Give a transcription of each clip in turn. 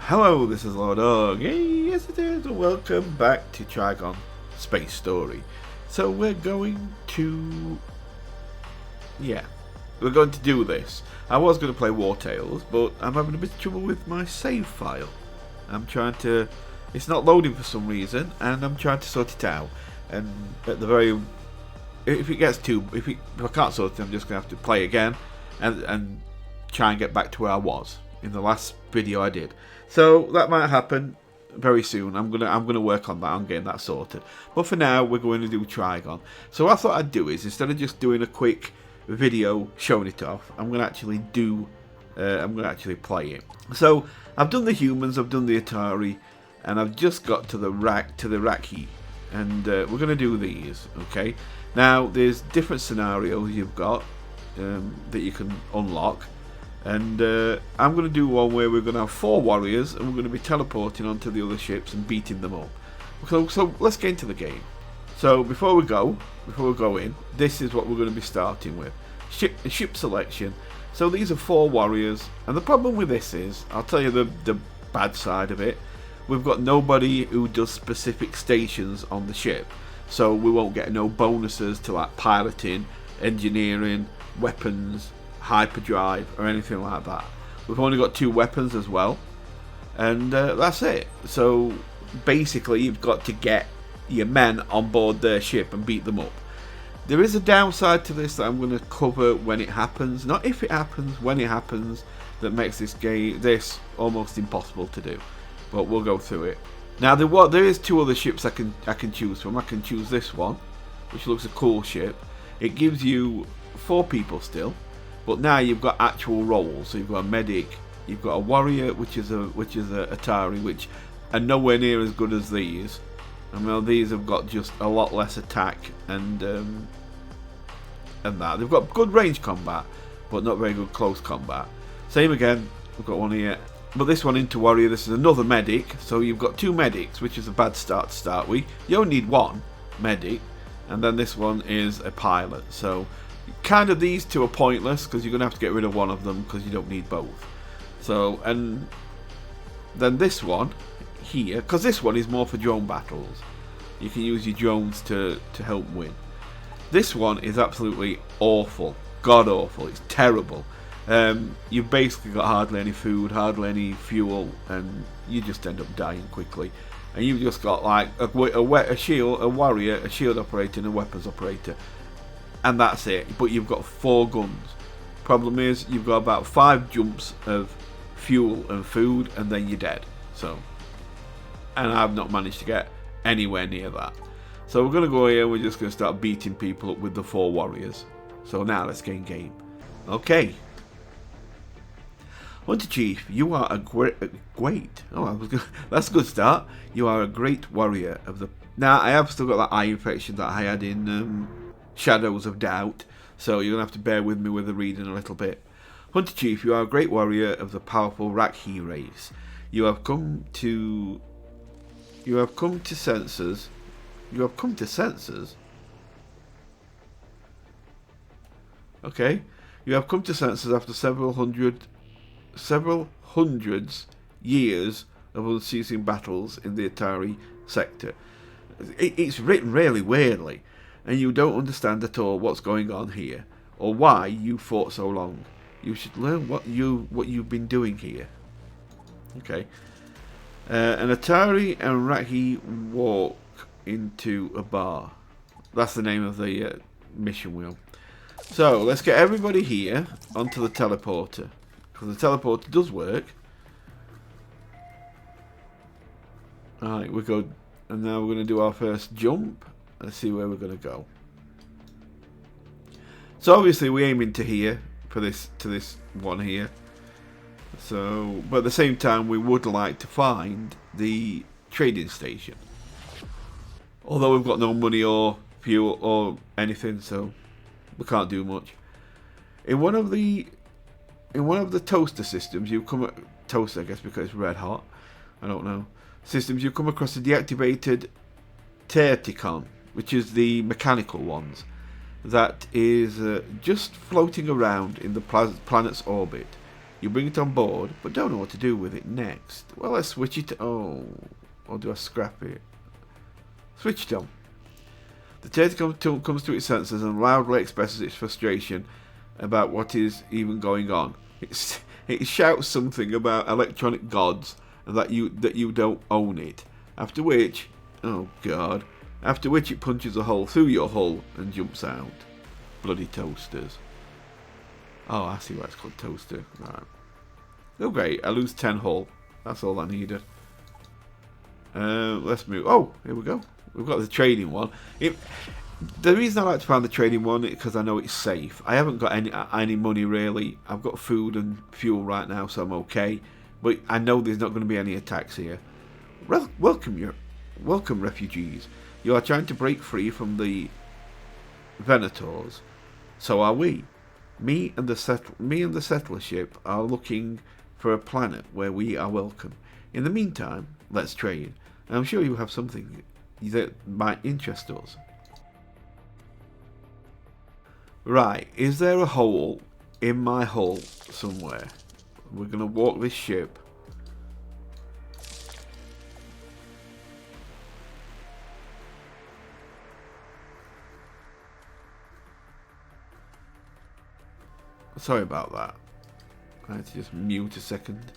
Hello, this is Lord Og. Hey, yes it is, and welcome back to Trigon Space Story. So we're going to do this. I was going to play War Tales, but I'm having a bit of trouble with my save file. It's not loading for some reason, and I'm trying to sort it out. And at the very, if I can't sort it, I'm just going to have to play again, and try and get back to where I was in the last video I did. So that might happen very soon. I'm gonna work on that, on getting that sorted. But for now, we're going to do Trigon. So what I thought I'd do is, instead of just doing a quick video showing it off, I'm gonna actually play it. So I've done the humans, I've done the Etari, and I've just got to the Rakkhi, and we're gonna do these. Okay. Now there's different scenarios you've got that you can unlock. And I'm going to do one where we're going to have 4 warriors and we're going to be teleporting onto the other ships and beating them up. So let's get into the game. So before we go in, this is what we're going to be starting with. Ship selection. So these are 4 warriors, and the problem with this is, I'll tell you the bad side of it. We've got nobody who does specific stations on the ship. So we won't get no bonuses to like piloting, engineering, weapons, hyperdrive or anything like that. We've only got 2 weapons as well, and that's it. So basically you've got to get your men on board their ship and beat them up. There is a downside to this that I'm going to cover when it happens, not if it happens, when it happens, that makes this almost impossible to do, but we'll go through it. Now there is 2 other ships I can choose from. I can choose this one, which looks a cool ship. It gives you 4 people still. But now you've got actual roles. So you've got a medic, you've got a warrior, which is a Etari, which are nowhere near as good as these. I mean, these have got just a lot less attack and that. They've got good range combat, but not very good close combat. Same again. We've got one here, but this one into warrior. This is another medic. So you've got 2 medics, which is a bad start to start with. You only need 1 medic, and then this one is a pilot. So kind of these 2 are pointless because you're going to have to get rid of one of them because you don't need both. So, and then this one here, because this one is more for drone battles. You can use your drones to help win. This one is absolutely awful, god awful. It's terrible. You've basically got hardly any food, hardly any fuel, and you just end up dying quickly. And you've just got like a warrior, a shield operator, and a weapons operator. And that's it, but you've got 4 guns. Problem is, you've got about 5 jumps of fuel and food, and then you're dead. So, and I've not managed to get anywhere near that. So we're going to go here, we're just going to start beating people up with the 4 warriors. So now let's get in game. Okay. Hunter Chief, you are a great. Oh, that's a good start. You are a great warrior of the. Now I have still got that eye infection that I had in Shadows of Doubt, so you're going to have to bear with me with the reading a little bit. Hunter Chief, you are a great warrior of the powerful Rakkhi race. You have come to senses. Okay. You have come to senses after several hundreds years of unceasing battles in the Etari sector. It's written really weirdly, and you don't understand at all what's going on here, or why you fought so long. You should learn what you've been doing here. Okay. An Etari and Rakkhi walk into a bar. That's the name of the mission wheel. So let's get everybody here onto the teleporter, because the teleporter does work. Alright, we go, and now we're going to do our first jump. Let's see where we're going to go. So obviously we're aiming to here for this one here. So, but at the same time we would like to find the trading station. Although we've got no money or fuel or anything, so we can't do much. In one of the toaster systems, you come toaster, I guess, because it's red hot. I don't know. Systems, you come across a deactivated Trigon, which is the mechanical ones, that is just floating around in the planet's orbit. You bring it on board, but don't know what to do with it next. Well, let's switch it. Oh, or do I scrap it? Switch it on. The Trigon comes to its senses and loudly expresses its frustration about what is even going on. It shouts something about electronic gods and that you don't own it. After which, oh god, after which it punches a hole through your hull and jumps out. Bloody toasters. Oh, I see why it's called toaster. Right. Oh great, I lose 10 hull. That's all I needed. Let's move. Oh, here we go. We've got the trading one. The reason I like to find the trading one is because I know it's safe. I haven't got any money really. I've got food and fuel right now, so I'm okay. But I know there's not going to be any attacks here. Welcome, refugees. You are trying to break free from the Venators. So are we. Me and the settler ship are looking for a planet where we are welcome. In the meantime, let's trade. I'm sure you have something that might interest us. Right, is there a hole in my hull somewhere? We're going to walk this ship. Sorry about that. I had to just mute a second.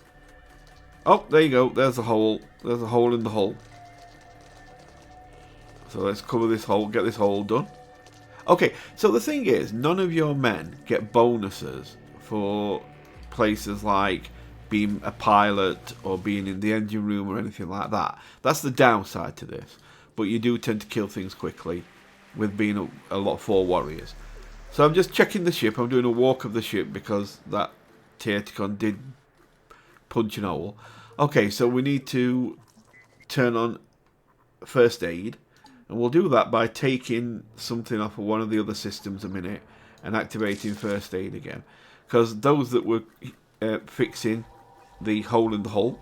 Oh, there you go. There's a hole. There's a hole in the hull. So let's cover this hole, get this hole done. Okay, so the thing is, none of your men get bonuses for places like being a pilot or being in the engine room or anything like that. That's the downside to this. But you do tend to kill things quickly with being a lot of 4 warriors. So I'm just checking the ship. I'm doing a walk of the ship because that Trigon did punch an hole. Okay, so we need to turn on first aid. And we'll do that by taking something off of one of the other systems a minute and activating first aid again. Because those that were fixing the hole in the hull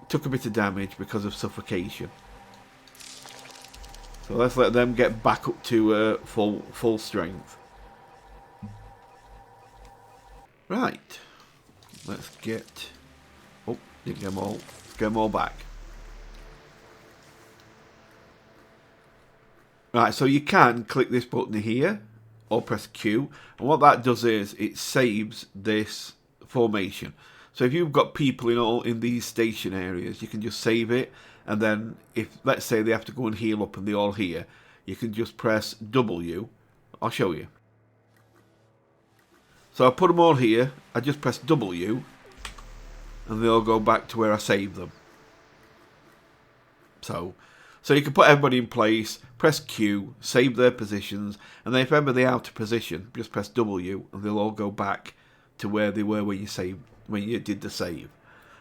took a bit of damage because of suffocation. So let's let them get back up to full strength. Right. Let's get... Oh, didn't get them all. Let's get them all back. Right, so you can click this button here or press Q, and what that does is it saves this formation. So if you've got people in these station areas, you can just save it, and then if, let's say, they have to go and heal up and they're all here, you can just press W. I'll show you. So I put them all here, I just press W, and they all go back to where I saved them. So you can put everybody in place, press Q, save their positions, and then if ever they're out of position, just press W, and they'll all go back to where they were when you did the save.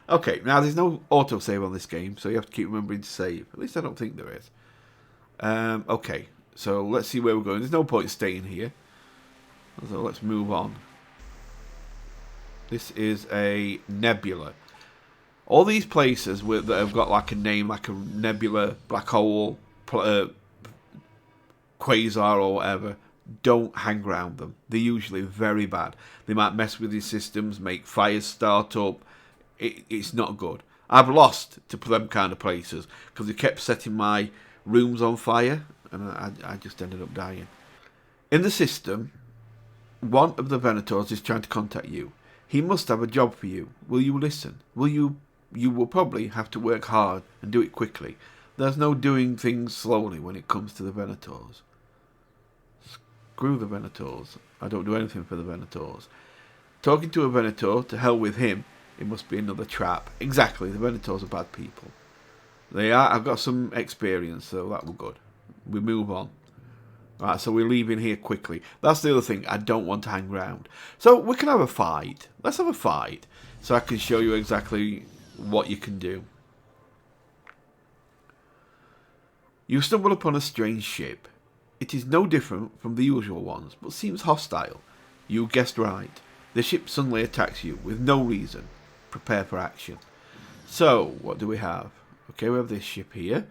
Okay, now there's no autosave on this game, so you have to keep remembering to save. At least I don't think there is. Okay, so let's see where we're going. There's no point staying here. So let's move on. This is a nebula. All these places that have got like a name, like a nebula, black hole, quasar or whatever, don't hang around them. They're usually very bad. They might mess with your systems, make fires start up. It's not good. I've lost to them kind of places because they kept setting my rooms on fire, and I just ended up dying. In the system, one of the Venators is trying to contact you. He must have a job for you. Will you listen? You will probably have to work hard and do it quickly. There's no doing things slowly when it comes to the Venators. Screw the Venators. I don't do anything for the Venators. Talking to a Venator, to hell with him. It must be another trap. Exactly, the Venators are bad people. They are. I've got some experience, so that was good. We move on. Right, so we're leaving here quickly. That's the other thing. I don't want to hang around. So we can have a fight. Let's have a fight. So I can show you exactly what you can do. You stumble upon a strange ship. It is no different from the usual ones, but seems hostile. You guessed right. The ship suddenly attacks you with no reason. Prepare for action. So, what do we have? Okay, we have this ship here,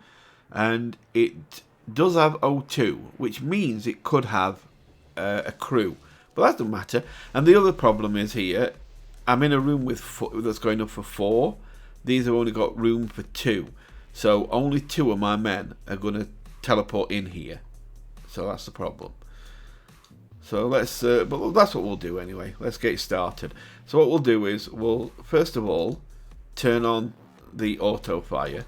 and it does have O2, which means it could have a crew, but that doesn't matter. And the other problem is here, I'm in a room with that's going up for 4. These have only got room for 2. So only 2 of my men are going to teleport in here. So that's the problem. So let's, but that's what we'll do anyway. Let's get started. So what we'll do is we'll first of all turn on the auto fire,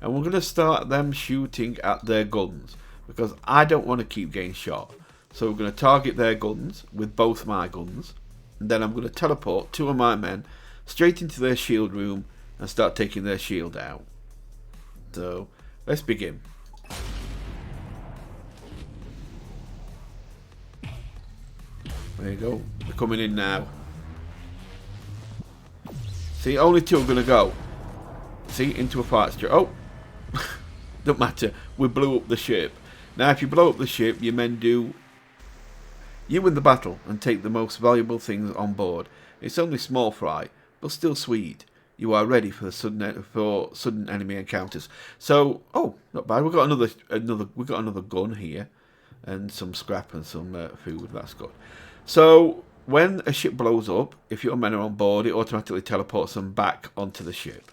and we're going to start them shooting at their guns because I don't want to keep getting shot. So we're going to target their guns with both my guns, and then I'm going to teleport 2 of my men straight into their shield room and start taking their shield out. So let's begin. There you go. They're coming in now. See, only 2 are going to go. See, into a fight straight. Oh, don't matter. We blew up the ship. Now, if you blow up the ship, your men do. You win the battle and take the most valuable things on board. It's only small fry, but still sweet. You are ready for the sudden enemy encounters. So, oh, not bad. We got another gun here, and some scrap and some food. That's good. So, when a ship blows up, if your men are on board, it automatically teleports them back onto the ship.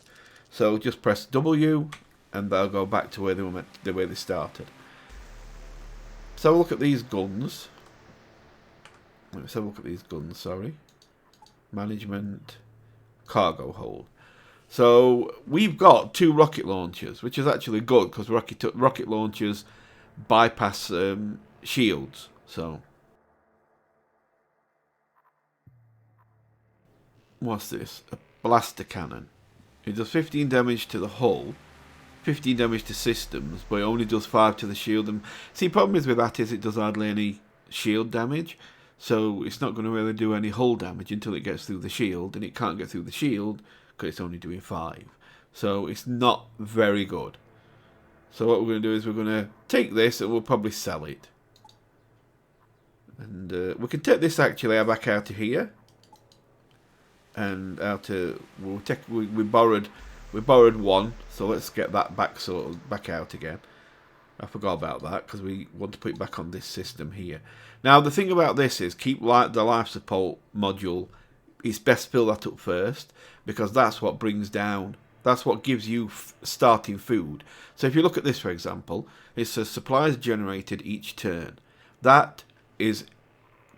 So just press W, and they'll go back to where they were the way they started. So look at these guns. Let's have a look at these guns. Sorry, management, cargo hold. So we've got 2 rocket launchers, which is actually good because rocket launchers bypass shields. So. What's this? A blaster cannon. It does 15 damage to the hull, 15 damage to systems, but it only does 5 to the shield. And see, problem is with that is it does hardly any shield damage, so it's not going to really do any hull damage until it gets through the shield, and it can't get through the shield because it's only doing 5. So it's not very good. So what we're going to do is we're going to take this and we'll probably sell it. And we can take this actually back out of here. And we borrowed 1, so let's get that back out again. I forgot about that because we want to put it back on this system here. Now the thing about this is keep the life support module. It's best fill that up first because that's what brings down. That's what gives you starting food. So if you look at this, for example, it says supplies generated each turn. That is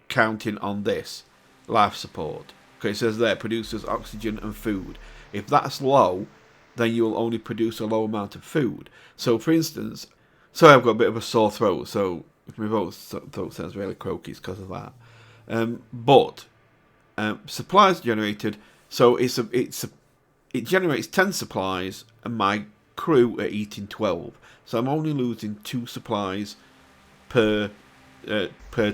counting on this life support. Okay, it says there, produces oxygen and food. If that's low, then you'll only produce a low amount of food. So, for instance, sorry, I've got a bit of a sore throat, so if my throat sounds really croaky, it's because of that. But supplies generated, so it generates 10 supplies, and my crew are eating 12. So I'm only losing 2 supplies per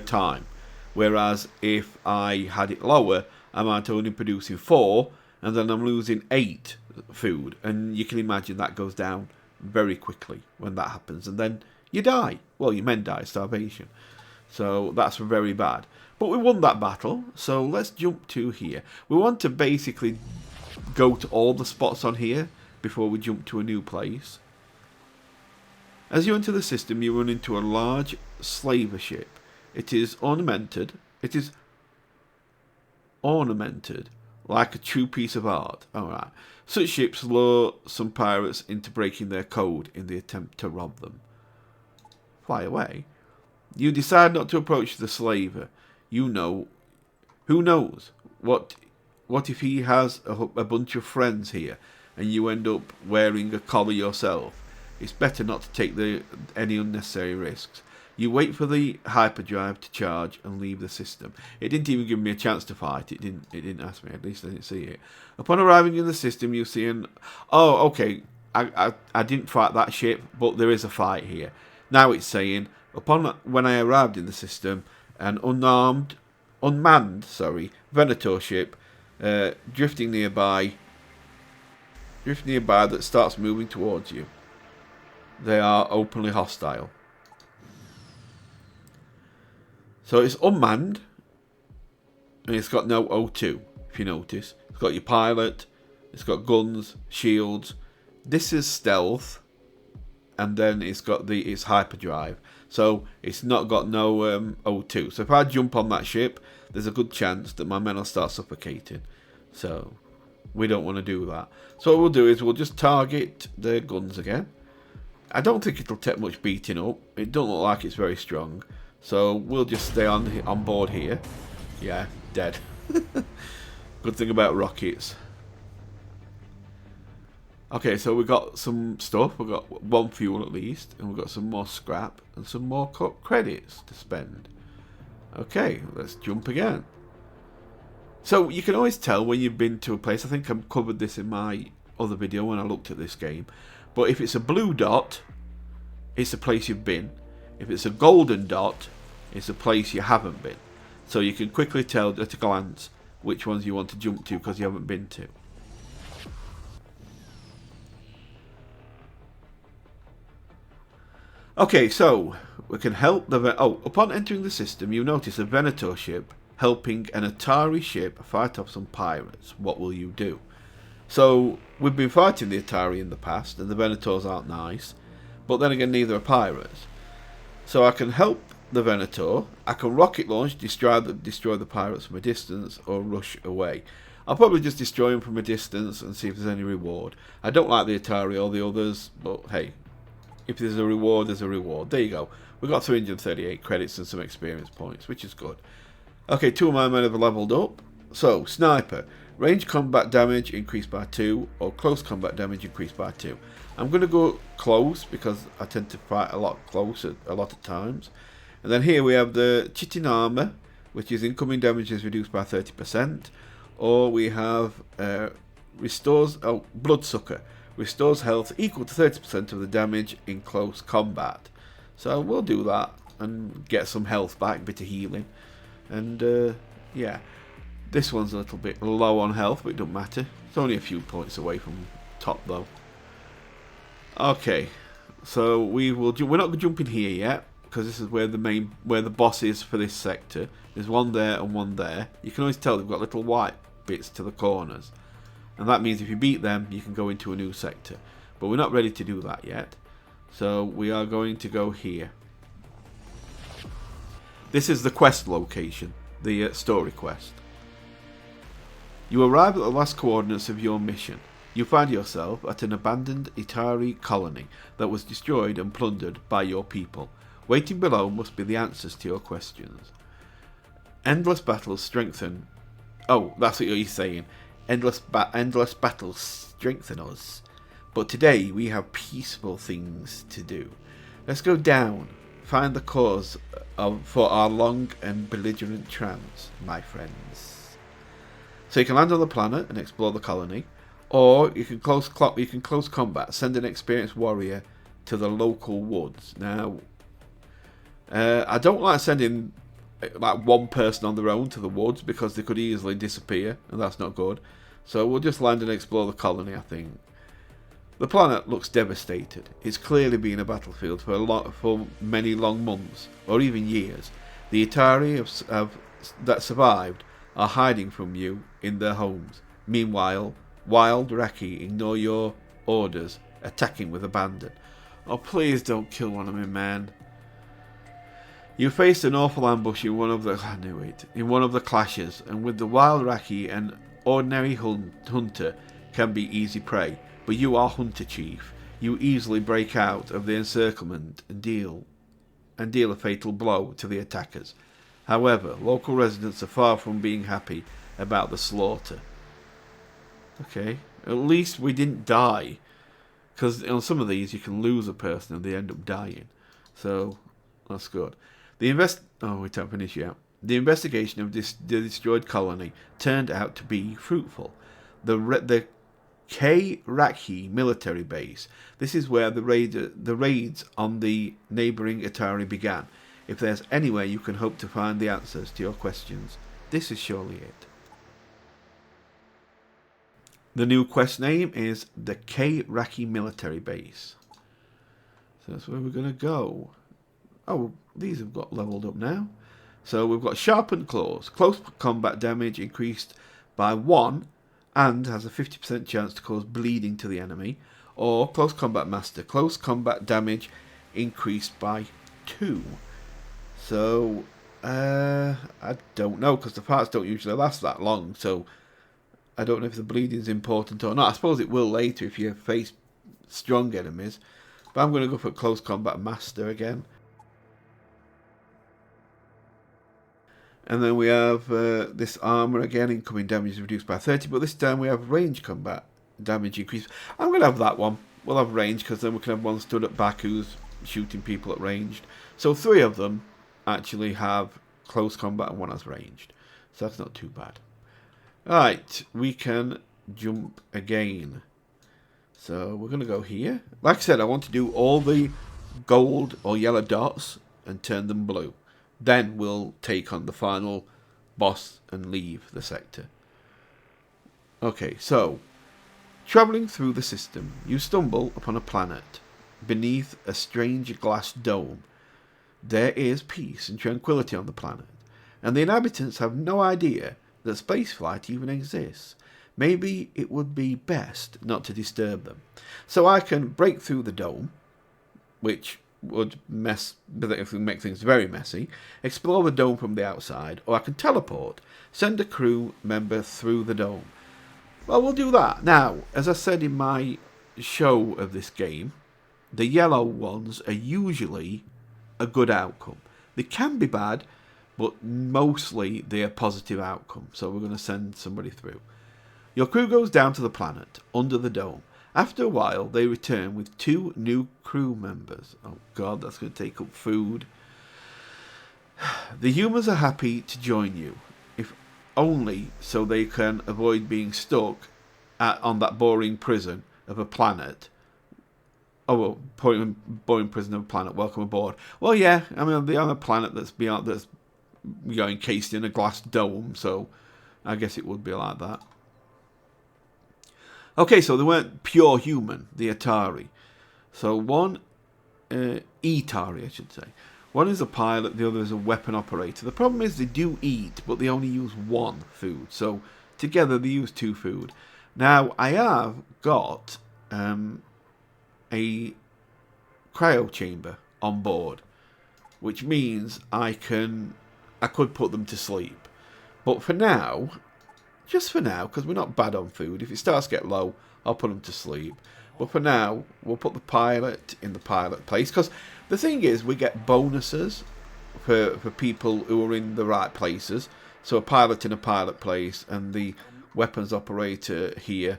time. Whereas if I had it lower, I might only producing 4, and then I'm losing 8 food. And you can imagine that goes down very quickly when that happens. And then you die. Well, your men die, starvation. So that's very bad. But we won that battle, so let's jump to here. We want to basically go to all the spots on here before we jump to a new place. As you enter the system, you run into a large slaver ship. It is ornamented. It is ornamented like a true piece of art. Alright. Such ships lure some pirates into breaking their code in the attempt to rob them. Fly away. You decide not to approach the slaver. You know, who knows? What if he has a bunch of friends here and you end up wearing a collar yourself? It's better not to take any unnecessary risks. You wait for the hyperdrive to charge and leave the system. It didn't even give me a chance to fight. It didn't ask me. At least I didn't see it. Upon arriving in the system, you see an... Oh, okay. I didn't fight that ship, but there is a fight here. Now it's saying, when I arrived in the system, an unmanned Venator ship drifting nearby that starts moving towards you. They are openly hostile. So it's unmanned, and it's got no O2, if you notice. It's got your pilot, it's got guns, shields. This is stealth, and then it's got its hyperdrive. So it's not got no O2. So if I jump on that ship, there's a good chance that my men will start suffocating. So we don't want to do that. So what we'll do is we'll just target the guns again. I don't think it'll take much beating up. It don't look like it's very strong. So we'll just stay on board here. Yeah, dead. Good thing about rockets. Okay, so we've got some stuff. We've got 1 fuel at least. And we've got some more scrap and some more credits to spend. Okay, let's jump again. So you can always tell when you've been to a place. I think I covered this in my other video when I looked at this game. But if it's a blue dot, it's a place you've been. If it's a golden dot, it's a place you haven't been. So you can quickly tell at a glance which ones you want to jump to because you haven't been to. Okay, so we can help the... upon entering the system, you notice a Venator ship helping an Etari ship fight off some pirates. What will you do? So, we've been fighting the Etari in the past, and the Venators aren't nice. But then again, neither are pirates. So I can help the Venator. I can rocket launch, destroy the pirates from a distance, or rush away. I'll probably just destroy them from a distance and see if there's any reward. I don't like the Etari or the others, but hey, if there's a reward, there's a reward. There you go. We've got 338 credits and some experience points, which is good. Okay, 2 of my men have leveled up. So, Sniper. Range combat damage increased by 2, or close combat damage increased by 2. I'm going to go close because I tend to fight a lot closer a lot of times. And then here we have the Chitin Armor, which is incoming damage is reduced by 30%. Or we have Bloodsucker. Restores health equal to 30% of the damage in close combat. So we'll do that and get some health back, bit of healing. And yeah. This one's a little bit low on health, but it doesn't matter. It's only a few points away from top, though. Okay, so we're not jumping here yet because this is where the boss is for this sector. There's one there and one there. You can always tell they've got little white bits to the corners, and that means if you beat them, you can go into a new sector. But we're not ready to do that yet, so we are going to go here. This is the quest location, the story quest. You arrive at the last coordinates of your mission. You find yourself at an abandoned Etari colony that was destroyed and plundered by your people. Waiting below must be the answers to your questions. Endless battles strengthen... Oh, that's what you're saying. Endless battles strengthen us. But today we have peaceful things to do. Let's go down. Find the cause for our long and belligerent trance, my friends. So you can land on the planet and explore the colony, or you can close combat, send an experienced warrior to the local woods. Now, I don't like sending like one person on their own to the woods because they could easily disappear, and that's not good. So we'll just land and explore the colony, I think. The planet looks devastated. It's clearly been a battlefield for many long months, or even years. The Etari that survived are hiding from you in their homes. Meanwhile, wild Rakkhi ignore your orders, attacking with abandon. Oh, please don't kill one of my men. You faced an awful ambush in one of the clashes, and with the wild Rakkhi, an ordinary hunter can be easy prey. But you are Hunter Chief. You easily break out of the encirclement and deal a fatal blow to the attackers. However, local residents are far from being happy about the slaughter. Okay, at least we didn't die. Because on some of these you can lose a person and they end up dying. So, that's good. Oh, we can't finish yet. The investigation of the destroyed colony turned out to be fruitful. The Rakkhi military base. This is where the raids on the neighbouring Etari began. If there's anywhere you can hope to find the answers to your questions, this is surely it. The new quest name is the Rakkhi military base. So that's where we're going to go. Oh, these have got leveled up now. So we've got sharpened claws. Close combat damage increased by 1 and has a 50% chance to cause bleeding to the enemy. Or close combat master. Close combat damage increased by 2. So, I don't know, because the parts don't usually last that long, so I don't know if the bleeding is important or not. I suppose it will later if you face strong enemies. But I'm going to go for Close Combat Master again. And then we have this armor again. Incoming damage is reduced by 30. But this time we have range combat damage increase. I'm going to have that one. We'll have range because then we can have one stood at back who's shooting people at ranged. So 3 of them actually have close combat and 1 has ranged. So that's not too bad. Alright, we can jump again. So we're going to go here. Like I said, I want to do all the gold or yellow dots and turn them blue. Then we'll take on the final boss and leave the sector. Okay, so travelling through the system, you stumble upon a planet beneath a strange glass dome. There is peace and tranquility on the planet, and the inhabitants have no idea that spaceflight even exists. Maybe it would be best not to disturb them. So I can break through the dome, which would make things very messy, explore the dome from the outside, or I can teleport, send a crew member through the dome. Well, we'll do that. Now, as I said in my show of this game, the yellow ones are usually a good outcome. They can be bad, but mostly they're a positive outcome. So we're going to send somebody through. Your crew goes down to the planet, under the dome. After a while, they return with 2 new crew members. Oh god, that's going to take up food. The humans are happy to join you, if only so they can avoid being stuck on that boring prison of a planet. Oh, well, boring prison of a planet. Welcome aboard. Well, yeah, I mean, they're on a planet that's encased in a glass dome, so I guess it would be like that. Okay, so they weren't pure human, the Etari. So one, Etari, I should say. One is a pilot, the other is a weapon operator. The problem is they do eat, but they only use 1 food. So together they use 2 food. Now, I have got a cryo chamber on board, which means I could put them to sleep. But for now, just for now, because we're not bad on food. If it starts to get low, I'll put them to sleep. But for now, we'll put the pilot in the pilot place. Because the thing is, we get bonuses for people who are in the right places. So a pilot in a pilot place and the weapons operator here,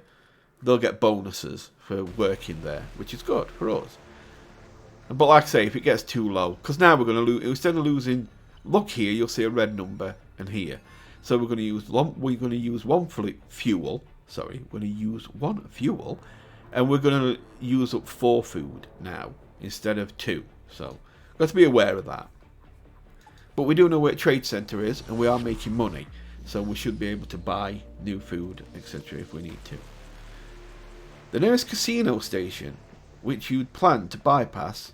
they'll get bonuses for working there, which is good for us. But like I say, if it gets too low, because now we're going to lose, instead of losing, look here, you'll see a red number, and here. So we're going to use one fuel. Sorry, we're going to use 1 fuel, and we're going to use up 4 food now instead of 2. So got to be aware of that. But we do know where Trade Center is, and we are making money, so we should be able to buy new food, etc. if we need to. The nearest casino station, which you'd plan to bypass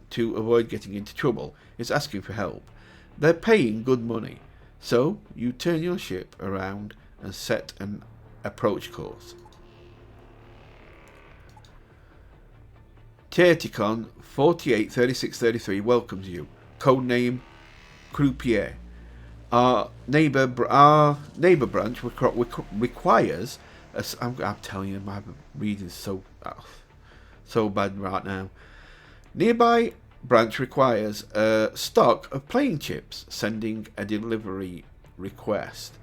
to avoid getting into trouble, is asking for help. They're paying good money. So, you turn your ship around and set an approach course. Trigon 483633 welcomes you. Codename Croupier. Our neighbour branch requires... I'm telling you, my reading is so bad right now. Nearby branch requires a stock of playing chips, sending a delivery request.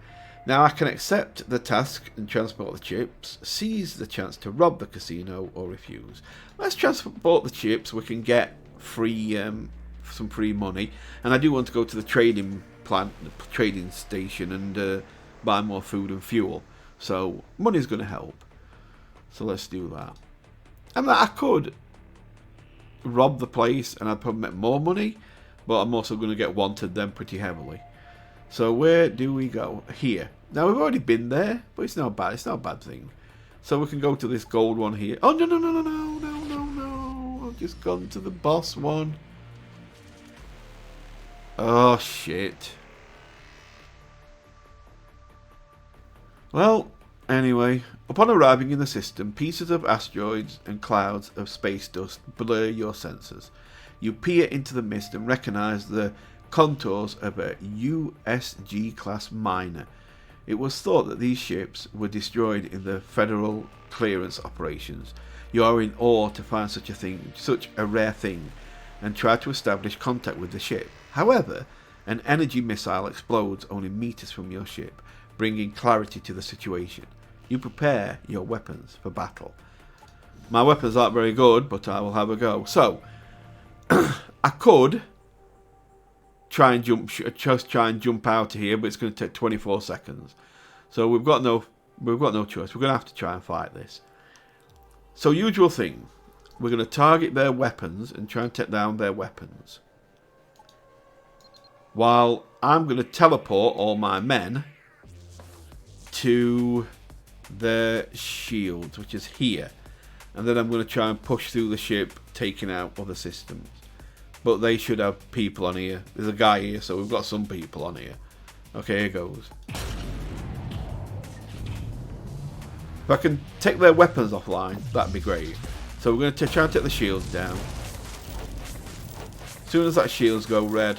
Now I can accept the task and transport the chips, seize the chance to rob the casino, or refuse. Let's transport the chips. We can get some free money, and I do want to go to the trading station and buy more food and fuel. So money's going to help. So let's do that. And I could rob the place and I'd probably make more money, but I'm also going to get wanted then pretty heavily. So where do we go? Here. Now we've already been there, but it's not bad. It's not a bad thing. So we can go to this gold one here. Oh no! I've just gone to the boss one. Oh shit. Well, anyway, upon arriving in the system, pieces of asteroids and clouds of space dust blur your senses. You peer into the mist and recognize the contours of a USG-class miner. It was thought that these ships were destroyed in the Federal clearance operations. You are in awe to find such a rare thing, and try to establish contact with the ship. However, an energy missile explodes only meters from your ship, bringing clarity to the situation. You prepare your weapons for battle. My weapons aren't very good, but I will have a go. So, I could try and jump out of here, but it's going to take 24 seconds. So we've got no choice. We're going to have to try and fight this. So, usual thing. We're going to target their weapons and try and take down their weapons. While I'm going to teleport all my men to their shields, which is here. And then I'm going to try and push through the ship, taking out other systems. But they should have people on here. There's a guy here, so we've got some people on here. Okay, here goes. If I can take their weapons offline, that'd be great. So we're going to try and take the shields down. As soon as that shields go red,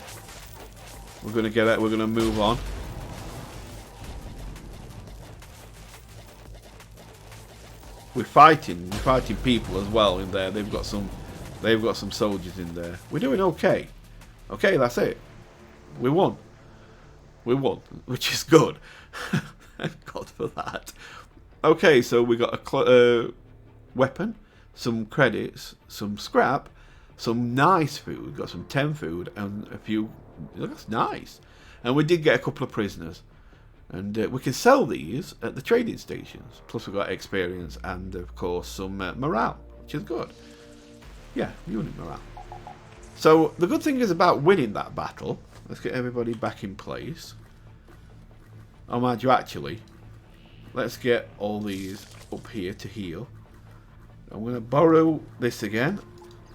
we're going to get it. We're going to move on. We're fighting people as well in there. They've got some soldiers in there. We're doing okay. Okay, that's it. We won. We won, which is good. Thank God for that. Okay, so we got a weapon, some credits, some scrap, some nice food. Got some 10 food and a few. That's nice. And we did get a couple of prisoners. And we can sell these at the trading stations. Plus we've got experience and, of course, some morale, which is good. Yeah, unit morale. So the good thing is about winning that battle. Let's get everybody back in place. Oh, mind you, actually, let's get all these up here to heal. I'm going to borrow this again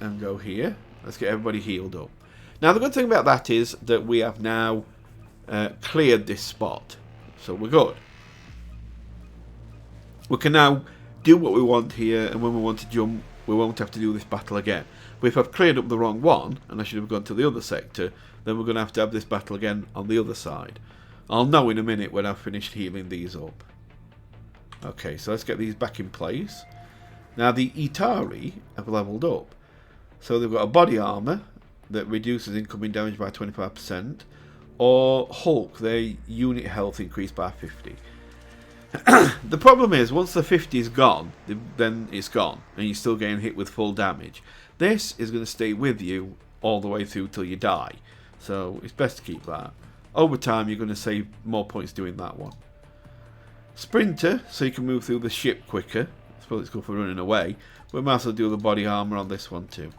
and go here. Let's get everybody healed up. Now, the good thing about that is that we have now cleared this spot. So we're good. We can now do what we want here, and when we want to jump, we won't have to do this battle again. But if I've cleared up the wrong one, and I should have gone to the other sector, then we're going to have this battle again on the other side. I'll know in a minute when I've finished healing these up. Okay, so let's get these back in place. Now the Etari have leveled up. So they've got a body armour that reduces incoming damage by 25%. Or Hulk, their unit health increased by 50. The problem is, once the 50 is gone, then it's gone, and you're still getting hit with full damage. This is going to stay with you all the way through till you die, so it's best to keep that. Over time, you're going to save more points doing that one. Sprinter, so you can move through the ship quicker. I suppose it's good for running away, but we might as well do the body armour on this one too.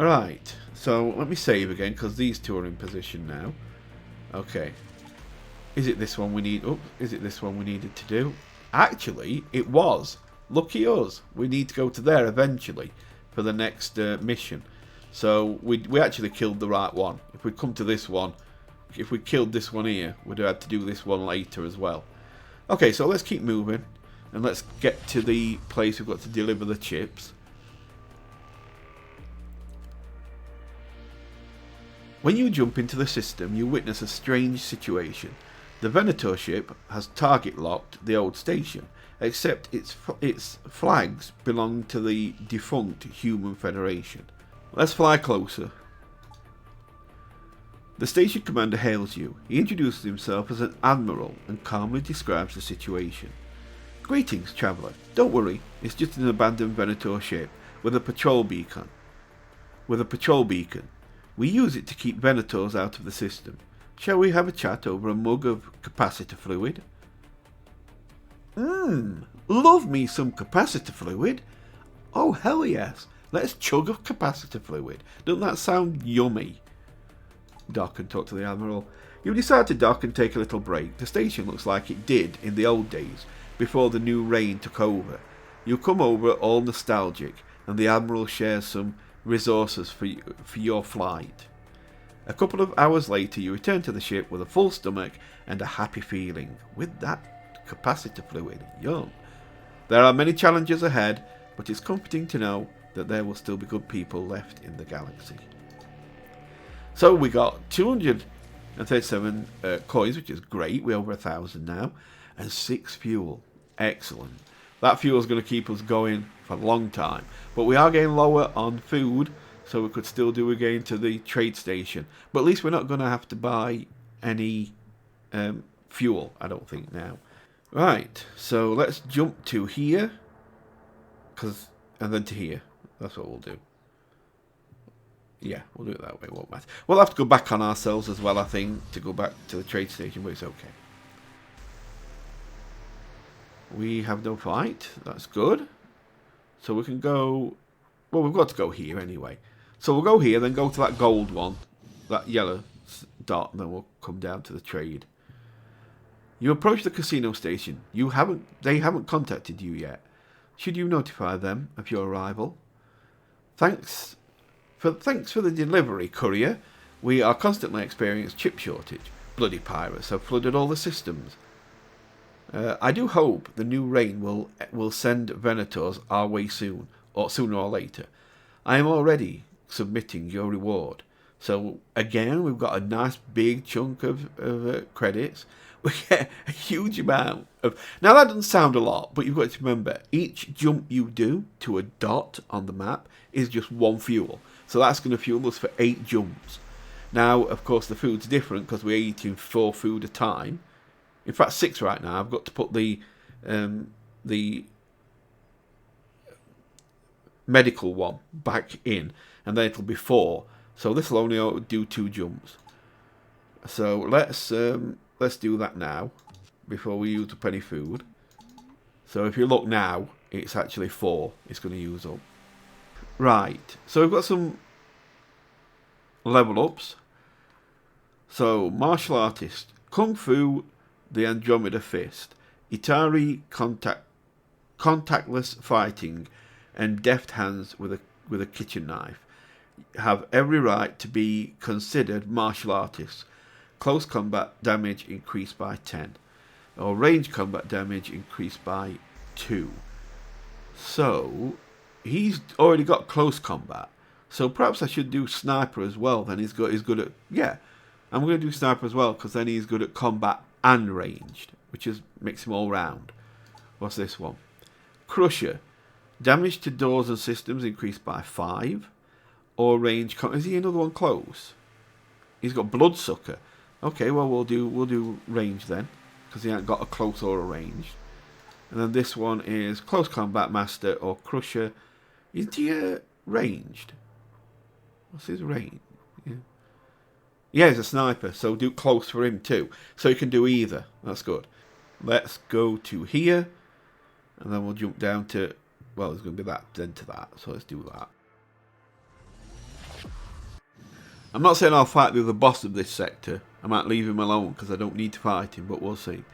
Alright, so let me save again, because these two are in position now. Okay. Is it this one we need? Oh, is it this one we needed to do? Actually, it was. Lucky us. We need to go to there eventually for the next mission. So we actually killed the right one. If we come to this one, if we killed this one here, we'd have had to do this one later as well. Okay, so let's keep moving. And let's get to the place we've got to deliver the chips. When you jump into the system, you witness a strange situation. The Venator ship has target locked the old station, except its flags belong to the defunct Human Federation. Let's fly closer. The station commander hails you. He introduces himself as an admiral and calmly describes the situation. Greetings, traveller. Don't worry, it's just an abandoned Venator ship with a patrol beacon. We use it to keep Venators out of the system. Shall we have a chat over a mug of capacitor fluid? Love me some capacitor fluid. Oh, hell yes. Let's chug a capacitor fluid. Doesn't that sound yummy? Dock and talk to the Admiral. You decide to dock and take a little break. The station looks like it did in the old days, before the new reign took over. You come over all nostalgic, and the Admiral shares some resources for your flight. A couple of hours later, you return to the ship with a full stomach and a happy feeling. With that capacitor fluid, yum. There are many challenges ahead, but it's comforting to know that there will still be good people left in the galaxy. So we got 200 and 37 coins, which is great. We're over 1,000 now, and 6 fuel. Excellent. That fuel is going to keep us going for a long time. But we are getting lower on food, so we could still do again to the trade station. But at least we're not going to have to buy any fuel, I don't think, now. Right, so let's jump to here, and then to here. That's what we'll do. Yeah, we'll do it that way, won't matter. We'll have to go back on ourselves as well, I think, to go back to the trade station, but it's okay. We have no fight, that's good. So we can go, well, we've got to go here anyway. So we'll go here, then go to that gold one, that yellow dot, and then we'll come down to the trade. You approach the casino station. They haven't contacted you yet. Should you notify them of your arrival? Thanks for the delivery, courier. We are constantly experiencing chip shortage. Bloody pirates have flooded all the systems. I do hope the new rain will send Venators our way soon, or sooner or later. I am already submitting your reward. So again, we've got a nice big chunk of credits. We get a huge amount of... Now that doesn't sound a lot, but you've got to remember, each jump you do to a dot on the map is just 1 fuel. So that's going to fuel us for 8 jumps. Now, of course, the food's different because we're eating 4 food a time. In fact, 6 right now. I've got to put the medical one back in, and then it'll be 4. So this will only do 2 jumps. So let's do that now before we use up any food. So if you look now, it's actually 4 it's going to use up. Right, so we've got some level ups. So martial artist, Kung Fu, the Andromeda Fist, Etari contactless fighting, and deft hands with a kitchen knife have every right to be considered martial artists. Close combat damage increased by 10, or range combat damage increased by 2. So he's already got close combat. So perhaps I should do sniper as well. Then he's good at, yeah. I'm going to do sniper as well because then he's good at combat and ranged, which makes him all round. What's this one? Crusher. Damage to doors and systems increased by 5. Or range. Is he another one close? He's got Bloodsucker. Okay, well we'll do range then, because he ain't got a close or a range. And then this one is close combat master or crusher. Isn't he ranged? What's his range? Yeah, he's a sniper, so do close for him too. So he can do either. That's good. Let's go to here, and then we'll jump down to, well, there's going to be that, then to that. So let's do that. I'm not saying I'll fight the other boss of this sector. I might leave him alone because I don't need to fight him, but we'll see.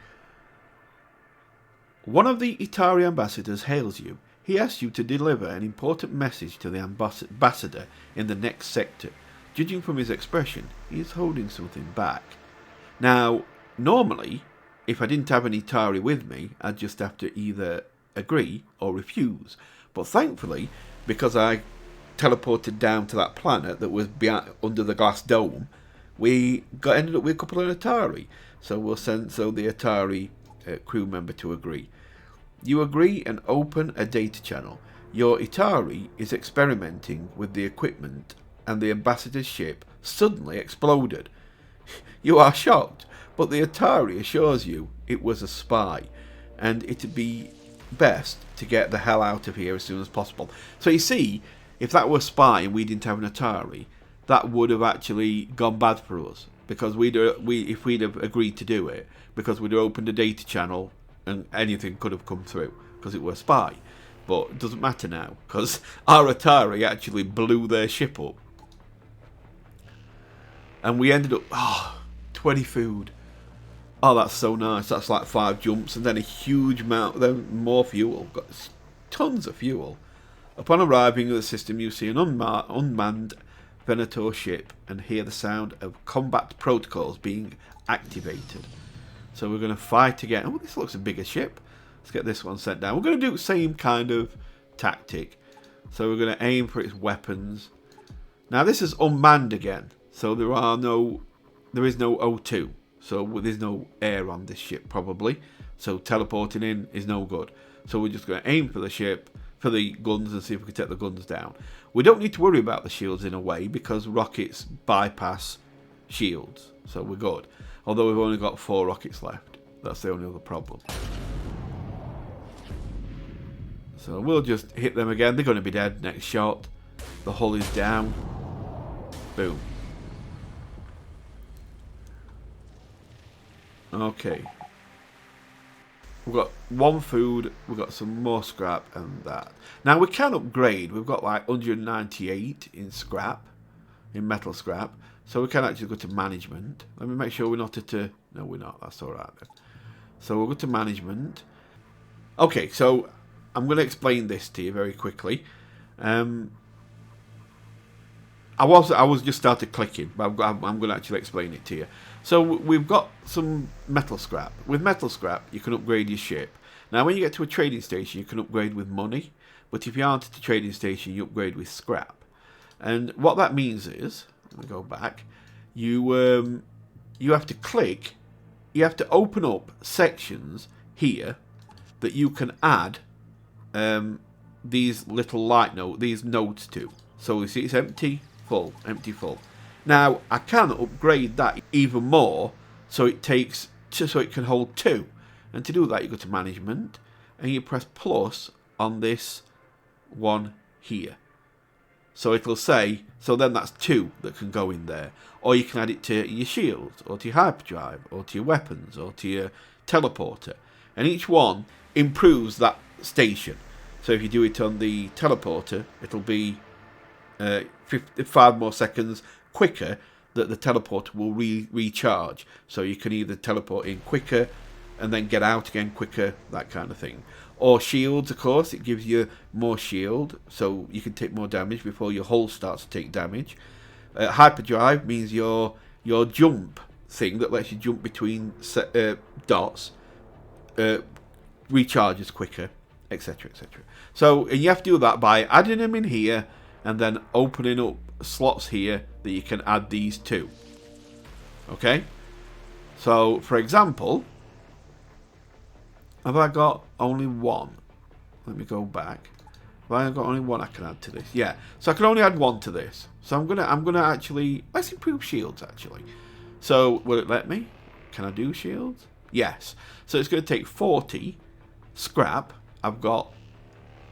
One of the Etari ambassadors hails you. He asks you to deliver an important message to the ambassador in the next sector. Judging from his expression, he is holding something back. Now, normally, if I didn't have an Etari with me, I'd just have to either agree or refuse. But thankfully, because I teleported down to that planet that was under the glass dome, we ended up with a couple of Etari. So we'll send the Etari crew member to agree. You agree and open a data channel. Your Etari is experimenting with the equipment, and the ambassador's ship suddenly exploded. You are shocked, but the Etari assures you it was a spy, and it'd be best to get the hell out of here as soon as possible. So you see, if that were a spy and we didn't have an Etari, that would have actually gone bad for us, because if we'd have agreed to do it, because we'd have opened a data channel and anything could have come through because it were a spy. But it doesn't matter now because our Etari actually blew their ship up, and we ended up 20 food. Oh, that's so nice. That's like 5 jumps and then a huge amount, then more fuel. Got tons of fuel. Upon arriving at the system, you see an unmanned Venator ship and hear the sound of combat protocols being activated. So we're going to fight again. Oh, this looks a bigger ship. Let's get this one sent down. We're going to do the same kind of tactic. So we're going to aim for its weapons. Now this is unmanned again. So there are no there is no O2. So there's no air on this ship probably. So teleporting in is no good. So we're just going to aim for the ship, for the guns, and see if we can take the guns down. We don't need to worry about the shields in a way because rockets bypass shields. So we're good. Although we've only got 4 rockets left. That's the only other problem. So we'll just hit them again. They're going to be dead next shot. The hull is down. Boom. Okay. We've got 1 food, we've got some more scrap and that. Now we can upgrade. We've got like 198 in scrap, in metal scrap. So we can actually go to management. Let me make sure we're not at a... No, we're not. That's alright then. So we'll go to management. Okay, so I'm going to explain this to you very quickly. I was just started clicking, but I'm going to actually explain it to you. So we've got some metal scrap. With metal scrap, you can upgrade your ship. Now, when you get to a trading station, you can upgrade with money. But if you aren't at a trading station, you upgrade with scrap. And what that means is, let me go back. You have to click. You have to open up sections here that you can add these little these nodes to. So you see, it's empty. Full, empty, full. Now I can upgrade that even more, so it can hold 2. And to do that, you go to management and you press plus on this one here. So it'll say, so then that's 2 that can go in there, or you can add it to your shields, or to your hyperdrive, or to your weapons, or to your teleporter, and each one improves that station. So if you do it on the teleporter, it'll be 5 more seconds quicker that the teleporter will recharge. So you can either teleport in quicker and then get out again quicker, that kind of thing. Or shields, of course, it gives you more shield, so you can take more damage before your hull starts to take damage. Hyperdrive means your jump thing that lets you jump between dots recharges quicker, etc, etc. So and you have to do that by adding them in here and then opening up slots here that you can add these to. Okay? So, for example, have I got only 1? Let me go back. Have I got only 1 I can add to this? Yeah. So I can only add 1 to this. So I'm gonna actually, let's improve shields actually. So will it let me? Can I do shields? Yes. So it's gonna take 40 scrap. I've got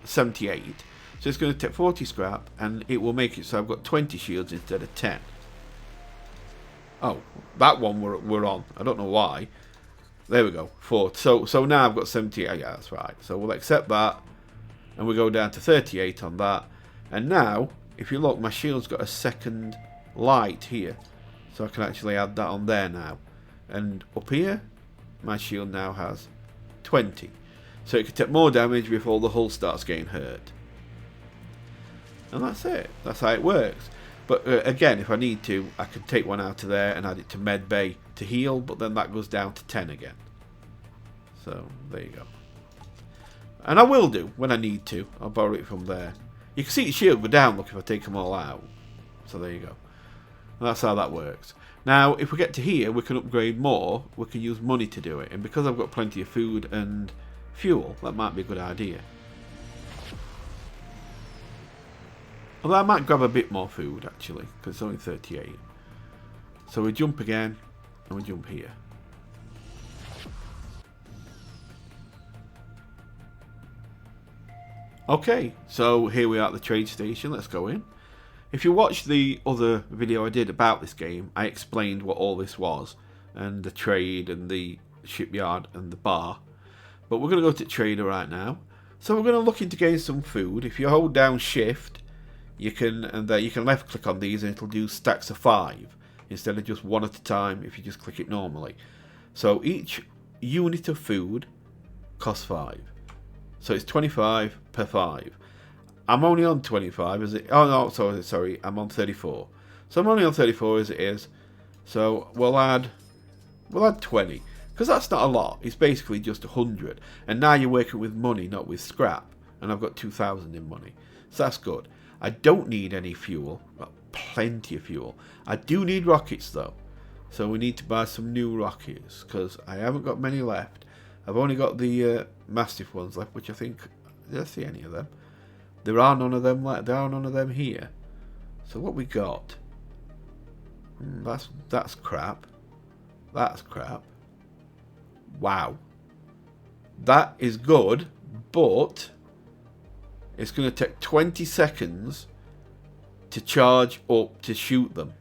78. So it's going to take 40 scrap, and it will make it so I've got 20 shields instead of 10. Oh, that one we're on. I don't know why. There we go. 4. So now I've got 78. Yeah, that's right. So we'll accept that, and we go down to 38 on that. And now, if you look, my shield's got a second light here, so I can actually add that on there now. And up here, my shield now has 20. So it can take more damage before the hull starts getting hurt. And that's it. That's how it works. But again, if I need to, I can take one out of there and add it to med bay to heal, but then that goes down to 10 again. So there you go. And I will do when I need to. I'll borrow it from there. You can see the shield go down, look, if I take them all out. So there you go. And that's how that works. Now, if we get to here, we can upgrade more. We can use money to do it. And because I've got plenty of food and fuel, that might be a good idea. Although I might grab a bit more food, actually, because it's only 38. So we jump again, and we jump here. Okay, so here we are at the trade station. Let's go in. If you watch the other video I did about this game, I explained what all this was, and the trade, and the shipyard, and the bar. But we're going to go to trader right now. So we're going to look into getting some food. If you hold down shift, you can left click on these and it'll do stacks of 5 instead of just 1 at a time if you just click it normally. So each unit of food costs 5. So it's 25 per 5. I'm only on 25 as it. Oh no, sorry, I'm on 34. So I'm only on 34 as it is. So we'll add 20 because that's not a lot. It's basically just 100. And now you're working with money, not with scrap. And I've got 2,000 in money, so that's good. I don't need any fuel. I've got plenty of fuel. I do need rockets though. So we need to buy some new rockets, because I haven't got many left. I've only got the Mastiff ones left, which I think... Did I see any of them? There are none of them left. There are none of them here. So what we got? That's crap. That's crap. Wow. That is good, but it's going to take 20 seconds to charge up to shoot them.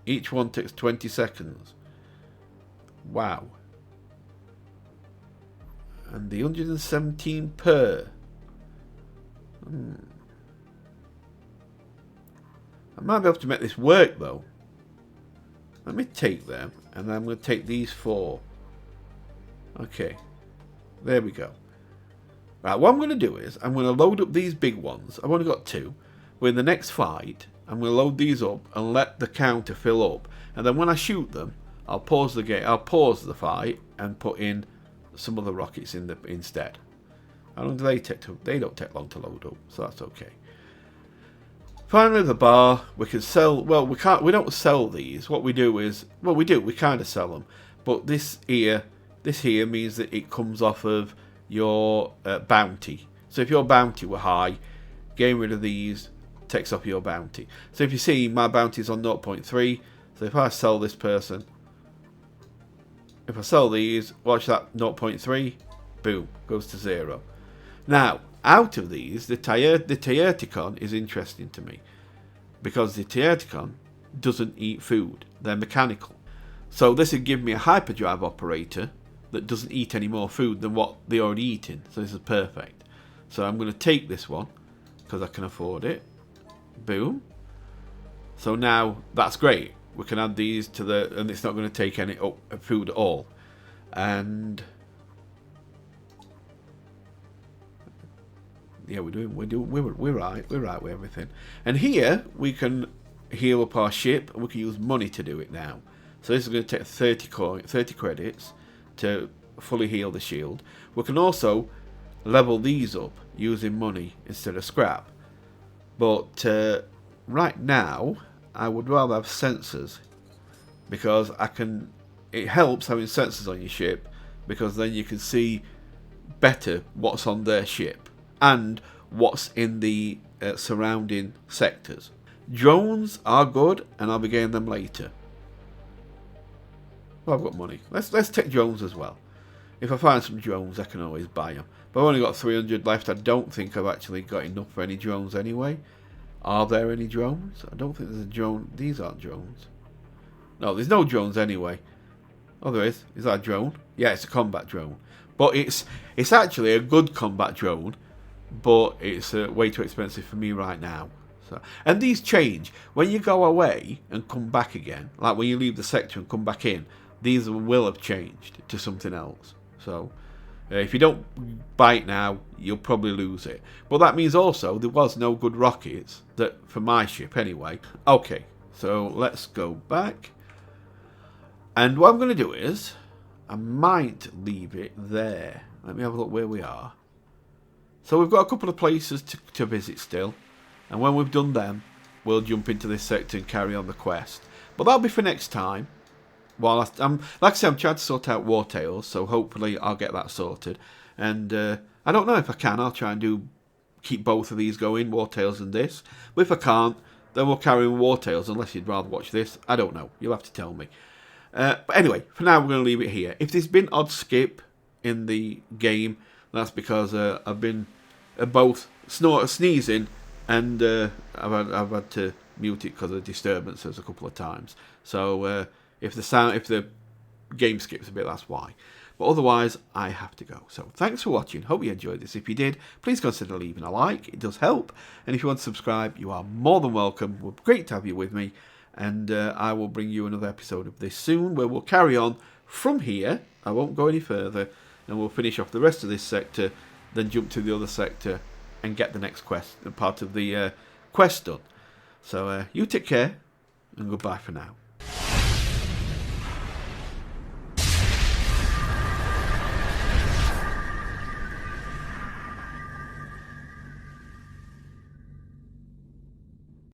Each one takes 20 seconds. Wow. And the 117 per. I might be able to make this work though. Let me take them, and then I'm going to take these 4. Okay. There we go. Right, what I'm going to do is, I'm going to load up these big ones. I've only got 2. But in the next fight, I'm going to load these up and let the counter fill up. And then when I shoot them, I'll pause the game. I'll pause the fight and put in some other rockets in instead. How long do they take to? They don't take long to load up, so that's okay. Finally, the bar. We can sell. Well, we can't. We don't sell these. What we do is, well, we do. We kind of sell them. But this here means that it comes off of your bounty. So if your bounty were high, getting rid of these takes off your bounty. So if you see, my bounty is on 0.3. So if I sell this person, if I sell these, watch that 0.3, boom, goes to 0. Now, out of these, the Trigon is interesting to me, because the Trigon doesn't eat food. They're mechanical. So this would give me a hyperdrive operator that doesn't eat any more food than what they're already eating. So this is perfect. So I'm going to take this one, because I can afford it. Boom. So now, that's great. We can add these to the, and it's not going to take any food at all. And yeah, we're right with everything. And here we can heal up our ship, and we can use money to do it now. So this is going to take 30 credits to fully heal the shield. We can also level these up using money instead of scrap. But right now, I would rather have sensors, because it helps having sensors on your ship, because then you can see better what's on their ship and what's in the surrounding sectors. Drones are good, and I'll be getting them later. Well, I've got money. Let's take drones as well. If I find some drones, I can always buy them. But I've only got 300 left. I don't think I've actually got enough for any drones anyway. Are there any drones? I don't think there's a drone. These aren't drones. No, there's no drones anyway. Oh, there is. Is that a drone? Yeah, it's a combat drone. But it's actually a good combat drone, but it's way too expensive for me right now. So, and these change. When you go away and come back again, like when you leave the sector and come back in, these will have changed to something else. So if you don't buy it now, you'll probably lose it. But that means also there was no good rockets that for my ship anyway. Okay, so let's go back. And what I'm going to do is, I might leave it there. Let me have a look where we are. So we've got a couple of places to visit still. And when we've done them, we'll jump into this sector and carry on the quest. But that'll be for next time. Well, like I said, I'm trying to sort out War Tales, so hopefully I'll get that sorted. And I don't know if I can. I'll try and keep both of these going, War Tales and this. But if I can't, then we'll carry on War Tales, unless you'd rather watch this. I don't know. You'll have to tell me. But anyway, for now we're going to leave it here. If there's been odd skip in the game, that's because I've been both sneezing and I've had to mute it because of disturbances a couple of times. So if the game skips a bit, that's why. But otherwise, I have to go. So thanks for watching. Hope you enjoyed this. If you did, please consider leaving a like. It does help. And if you want to subscribe, you are more than welcome. We're great to have you with me. And I will bring you another episode of this soon, where we'll carry on from here. I won't go any further. And we'll finish off the rest of this sector, then jump to the other sector and get the next part of the quest done. So you take care, and goodbye for now.